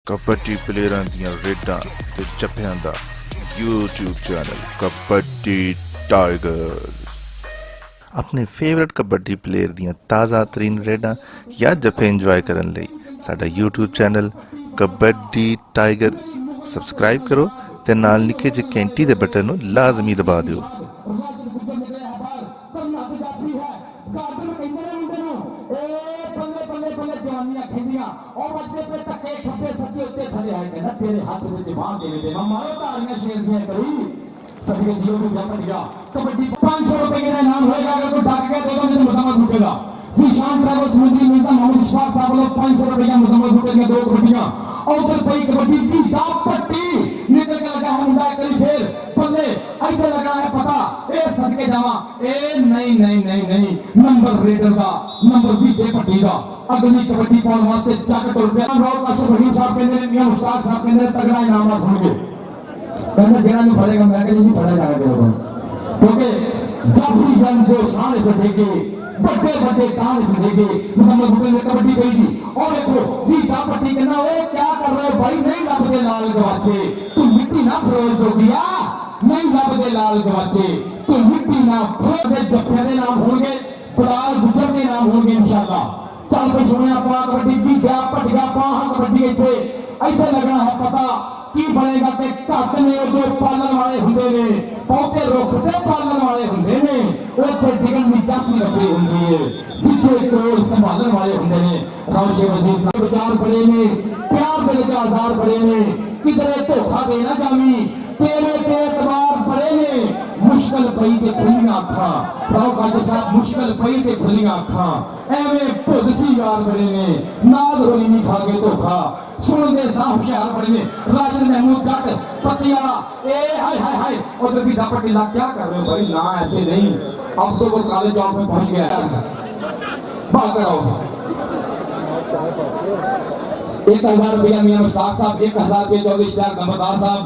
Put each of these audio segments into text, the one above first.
कबड्डी प्लेयरां दियां रेडां ते जप्फियां दा यूट्यूब चैनल कबड्डी टाइगर्स। अपने फेवरेट कबड्डी प्लेयर दियां ताज़ा तरीन रेडां या जप्फे इंजॉय करन लई साडा YouTube channel kabaddi tigers subscribe करो ते नाल निक्के जे घंटी दे बटन नूं लाजमी दबा दिओ। कबड्डी 500 रुपए का नाम होएगा, अगर कोई डाक गया तो मुजम्मत लूटेगा। शान ट्रैवल्स मंत्री मिर्जा मोहम्मद इशफाक साहब लोग 500 रुपए का मुजम्मत लूटेंगे। 2 कबड्डियां और फिर भाई कबड्डी की दाप पट्टी निकल के लगा है मुझे करी फिर बल्ले ऐसे लगा है पता ए सदके जावा ए नहीं नहीं नहीं नहीं नंबर रेडर का नंबर भी दे पट्टी का अगली कबड्डी पाउन वास्ते जाके तोड़ दे। राव काशिफ रहीम साहब कहते हैं, मियां मुश्ताक साहब कहते हैं तगड़ा इनाम आ सुन के कहने जेड़ा नहीं फड़ेगा मैं कहीं नहीं फड़ा जाएगा, क्योंकि जब भी जन जो शान से देखे बड़े बड़े काम से देखे मुहम्मद बुटे ने कबड्डी गई थी। और देखो जी पट्टी कहना वो क्या कर रहे हो भाई, नहीं लभदे लाल गवाचे तू मिट्टी ना फरोज हो गया, नहीं लभदे लाल गवाचे तू मिट्टी ना फरोज दे। जप्फे दे नाम होंगे, बड़ाल गुजर के नाम होंगे इंशाल्लाह। चल पे सुने अपना कबड्डी जी क्या पटिया पाहा कबड्डी इथे ऐसे लगना है पता की बनेगा ते घट ने जो पालन वाले हुंदे ने पौधे रुख ते पालन वाले हुंदे ने उत्थे डिगन दी चासी रखी हुंदी है, जिथे कोल संभालने वाले हुंदे ने। राशे वजीर साहब विचार बड़े ने, प्यार दे विच आजार बड़े ने, किधरे धोखा देना जावी तेरे ते एतबार बड़े ने। मुश्किल पई ते खुलियां अखां राव काशिफ साहब मुश्किल पई ते खुलियां अखां एवें भुदसी यार बड़े ने, नाज रोई नहीं खा के धोखा सुनते साफ शहर बड़े ने। राशन महमूद जट पतिया ए हाय हाय हाय और तो फिर पटिला क्या कर रहे हो भाई, ना ऐसे नहीं, अब तो वो काले चौक में पहुंच गया है। बात कराओ 1000 रुपया मियां मुश्ताक साहब, 1000 रुपये चौधरी इश्तियाक नंबरदार साहब।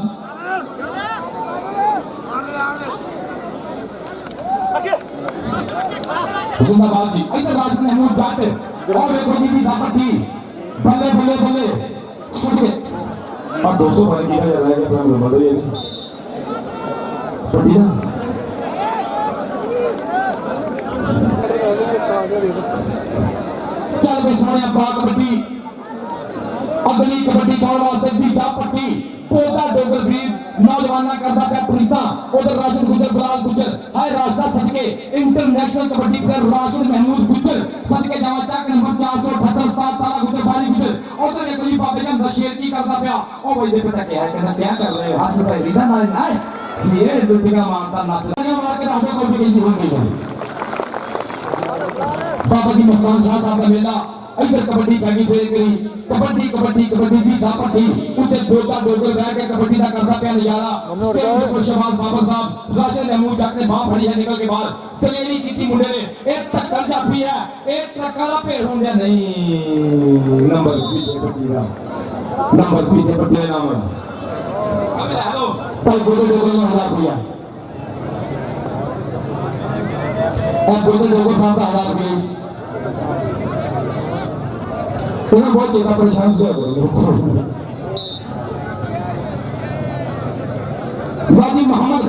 जिंदाबाद जी। इधर राशन महमूद जट और देखो जी भी पट्टी बल्ले बल्ले बल्ले सुनिए और 200 बन किया जा रहा है अपना बदल ये पट्टी ना चल बे सोने बाग कबड्डी अगली कबड्डी पाउन वास्ते भी पट्टी पोता डोगर फरीद नौजवाना करता पे प्रीता उधर राशन गुजर बलाल गुजर हाय रास्ता सदके इंटरनेशनल कबड्डी प्लेयर राशिद महमूद गुजर सदके जावा चक नंबर 478 उस्ताद तारा गुजर बारी गुजर उधर ने कोई बाबे का शेर की करता पे ओ भाई दे पता क्या है, कहना क्या कर रहे हो हासिल भाई रीदा ना है ये दुटिया मारता नाच मार के राजा को भी हो गई। बाबा जी मस्तान शाह साहब का मेला इधर कबड्डी पैगी फेर करी कबड्डी कबड्डी कबड्डी जी दा पट्टी उते दोता डोगर रह के कबड्डी दा करदा पे नजारा। स्टेज शहबाज बाबर साहब राशिद महमूद जट ने बाह फड़ी है निकल के बाहर तलेरी कीती मुंडे ने एक टक्कर जाफी है एक टक्कर पेड़ होंदे नहीं नंबर 20 पट्टी दा नंबर 20 पट्टी नाम अब हेलो पर गोदो डोगर में हला दिया और गोदो डोगर साहब का हला गई उन्हें बहुत ज्यादा परेशान से वादी मोहम्मद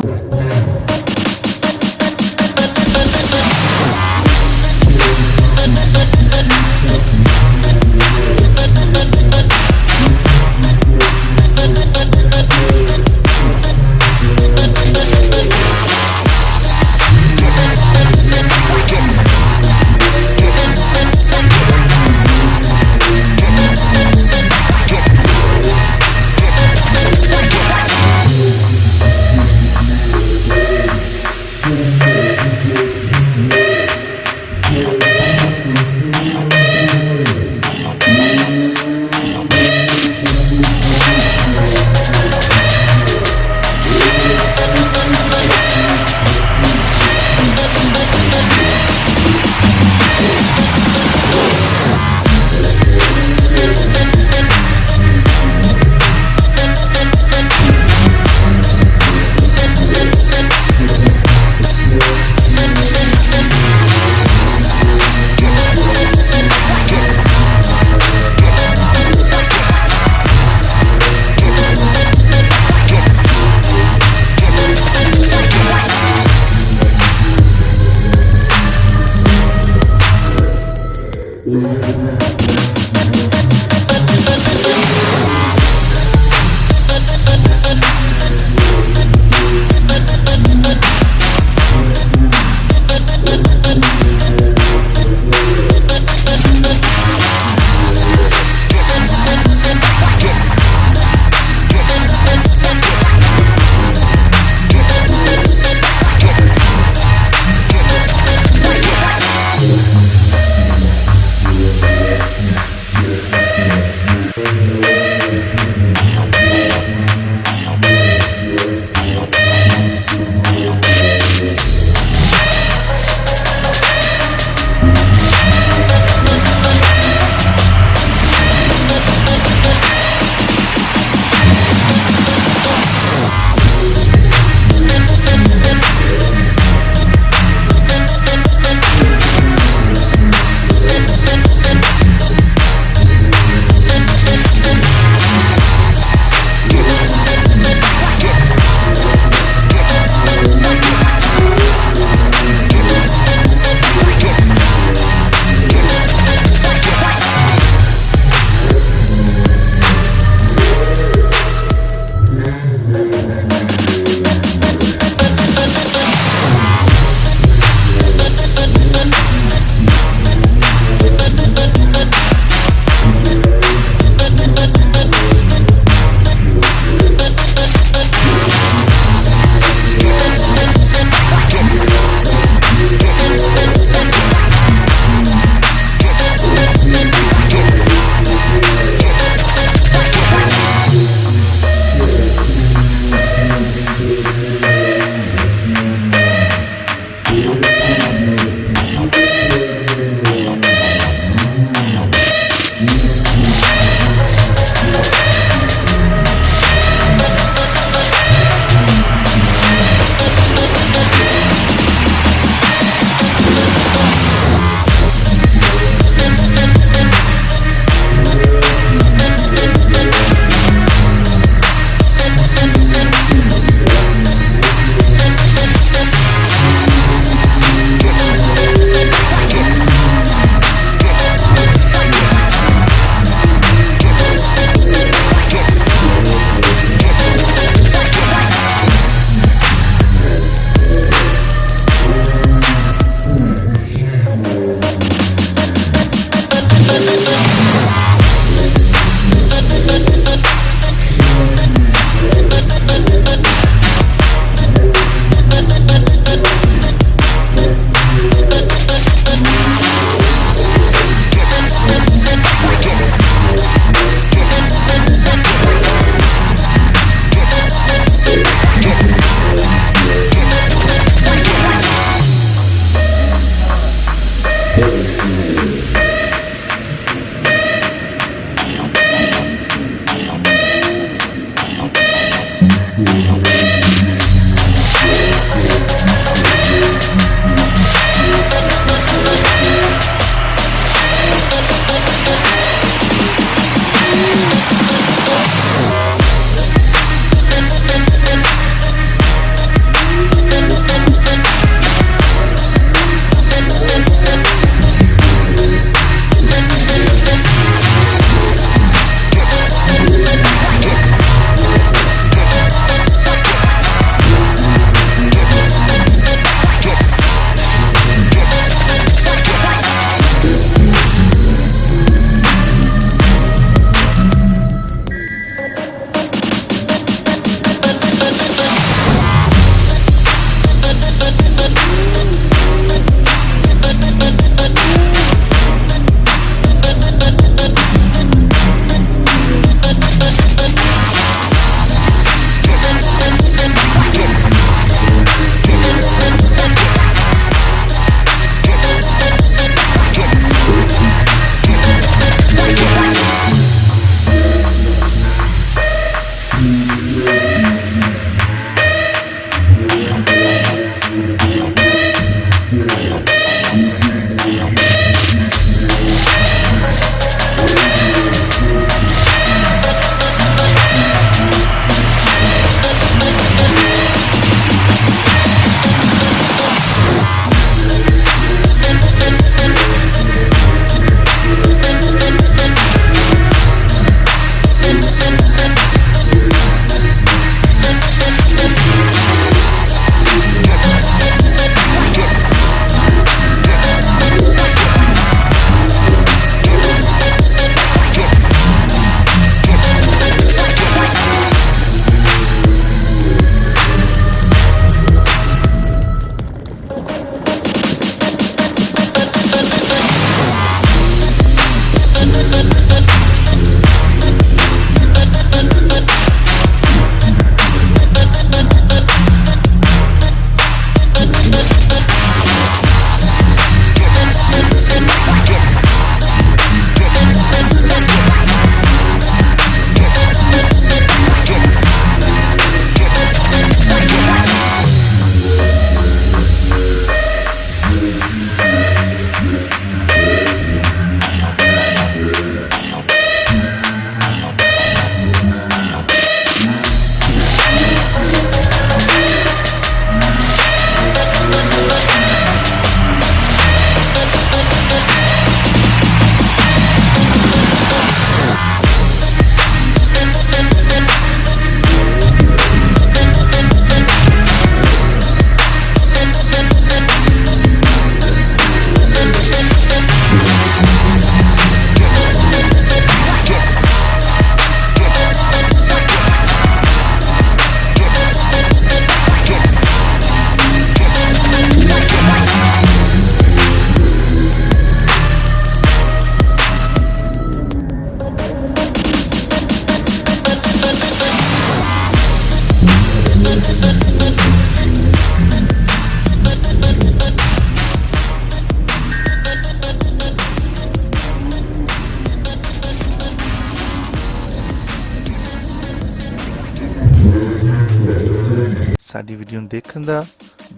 ਸਾਡੀ ਵੀਡੀਓ ਨੂੰ ਦੇਖਣ ਦਾ,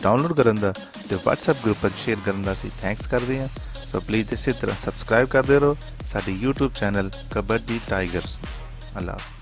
ਡਾਊਨਲੋਡ ਕਰਨ ਦਾ ਤੇ WhatsApp ਗਰੁੱਪ ਵਿੱਚ ਸ਼ੇਅਰ ਕਰਨ ਦਾ ਅਸੀਂ ਥੈਂਕਸ ਕਰਦੇ ਹਾਂ। ਸੋ ਪਲੀਜ਼ ਇਸੇ ਤਰ੍ਹਾਂ ਸਬਸਕ੍ਰਾਈਬ ਕਰਦੇ ਰਹੋ ਸਾਡੇ YouTube ਚੈਨਲ ਕਬੱਡੀ ਟਾਈਗਰਸ। ਅੱਲਾ ਹਾਫਿਜ਼।